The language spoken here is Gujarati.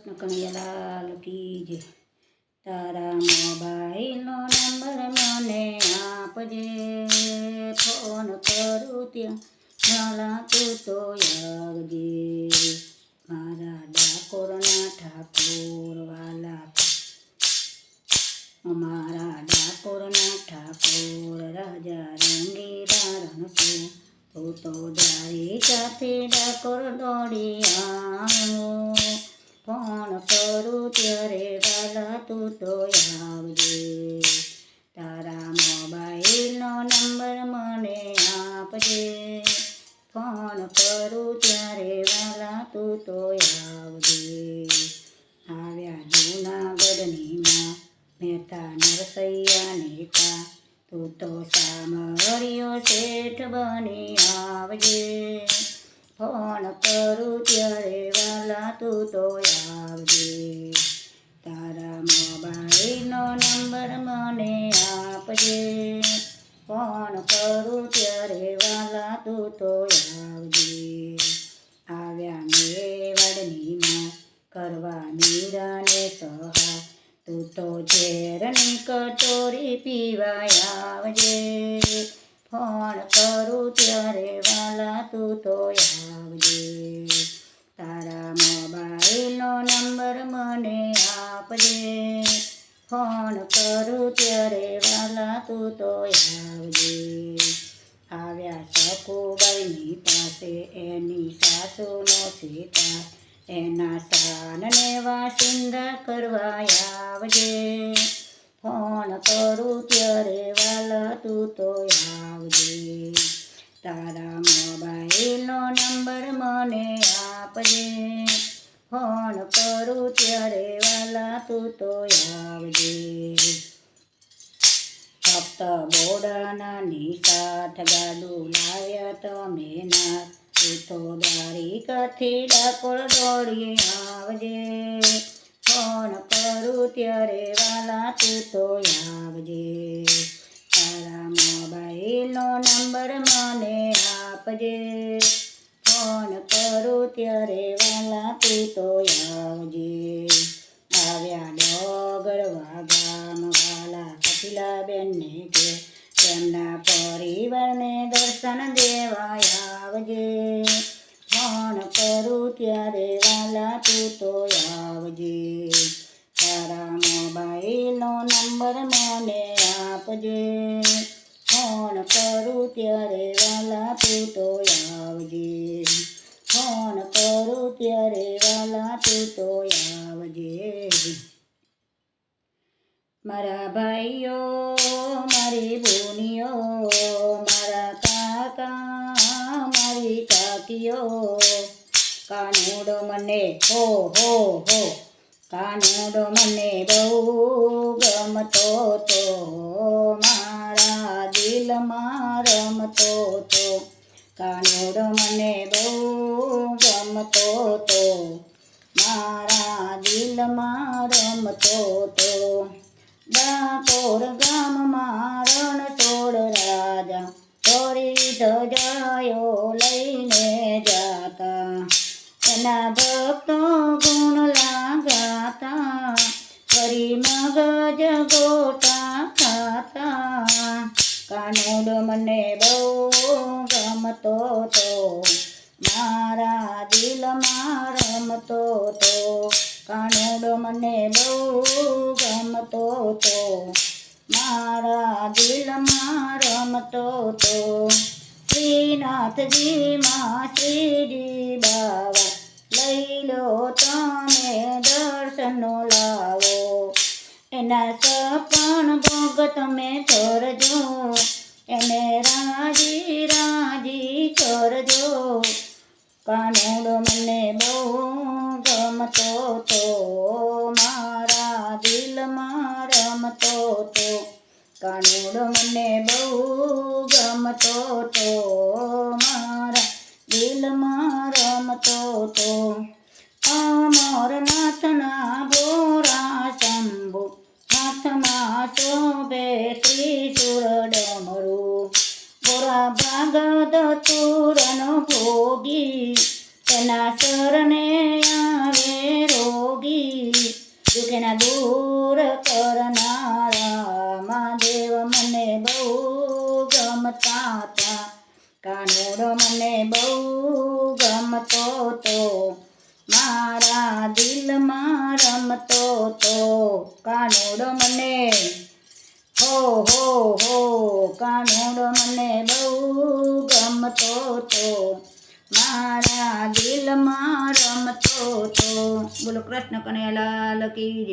કનૈયાલાલ કી જય। તારા મોબાઈલનો નંબર મને આપજે, ફોન કરું ત્યાં વાલા તું તો આવજે। મારા ડાકોરના ઠાકોર વાલા, અમારા ડાકોરના ઠાકોર રાજા રંગીલા રણછોડ, તું તો તારી સાથે ડાકોર દોડી આવ્યો। ફોન કરું ત્યારે વાલા તું તો આવજે। તારા મોબાઈલનો નંબર મને આપજે, ફોન કરું ત્યારે વાલા તું તો આવજે। આવ્યા જૂનાગઢની માં મહેતા નરસૈયા નેતા, તું તો સામરિયો શેઠ બની આવજે। ફોન કરું ત્યારે વાલા તું તો આવજે। તારા મોબાઈલનો નંબર મને આપજે, ફોન કરું ત્યારે વાલા તું તો આવજે। આવ્યા મેવાડની માં કરવા મીરાને સહાય, તું તો ઝેરની કટોરી પીવા આવજે। ફોન કરું ત્યારે વાલા તું તો આવજે। તારા મોબાઈલનો નંબર મને આપજે, ફોન કરું ત્યારે વાલા તું તો આવજે। આવ્યા સકુબાઈની પાસે એની સાસુનો સીતા, એના સાનને વાસિંદા કરવા આવજે। ફોન કરું ત્યારે વાલા તું તો આવજે। તારા મોબાઈલનો નંબર મને આપજે, ફોન કરું ત્યારે વાલા તું તો આવજે। ભક્ત બોડાનાની સાથ ગાડું લાવ્યા તમે ના, તું તો દ્વારિકાથી ડાકોર દોડી આવજે। ફોન કરું ત્યારે વાલા તું તો આવજે। તારા મોબાઈલનો નંબર મને આપજે, ફોન કરું ત્યારે વાલા તું તો આવજે। આવ્યા ડોગરવા ગામ વાલા કપિલાબેનને ઘેર, તેમના પરિવારને દર્શન દેવા આવજે। ફોન કરું ત્યારે વાલા તું તો આવજે। તારા મોબાઈલનો નંબર મને આપજે, ફોન કરું ત્યારે વાલા તું તો આવજે। ફોન કરું ત્યારે વાલા તું તો આવજે। મારા ભાઈઓ મારી બોનીઓ, મારા કાકા મારી કાકીઓ, કાનુડો મને હો હો હો, કાનુડો મને બહુ ગમતો તો, મારા દિલમાં રમતો તો, કાનુડો મને બહુ ગમતો તો, મારા દિલમાં રમતો તો। ડાકોર ગામમાં રણછોડ રાજા, ચોરી ધજાયો લઈને જાતા, એના ભક્તો ગુણલા ગાતા, ફરી મગજ ગોટા ખાતા। કાનુડો મને બહુ ગમતો તો, મારા દિલમાં રમતો તો, કાનુડો મને બહુ ગમતો તો, મારા દિલમાં રમતો તો। શ્રીનાથજીમાં શ્રીજી બાવા, લઈ લો તમે દર્શનો લાવો, એના સપન ભોગ તમે કરજો, એને રાજી રાજી કરજો। કાનુડો મને બહુ ગમતો તો, મારા દિલમાં રમતો તો, કાનુડો મને બહુ ગમતો તો, મારા દિલમાં રમતો તો। અમરનાથના ભોરા શંભુ, હાથમાં શોભે ત્રિશૂળ ડમરું, ભોરા ભાગદ તુરનો ભોગી, તેના શરણે આવે રોગી। રમતા હતા. કાનુડો મને બહુ ગમતો તો, મારા દિલમાં રમતો તો. કાનુડો મને હો હો હો, કાનુડો મને બહુ ગમતો તો, મારા દિલમાં રમતો તો. બોલો કૃષ્ણ કનૈયા લાલ કી જય.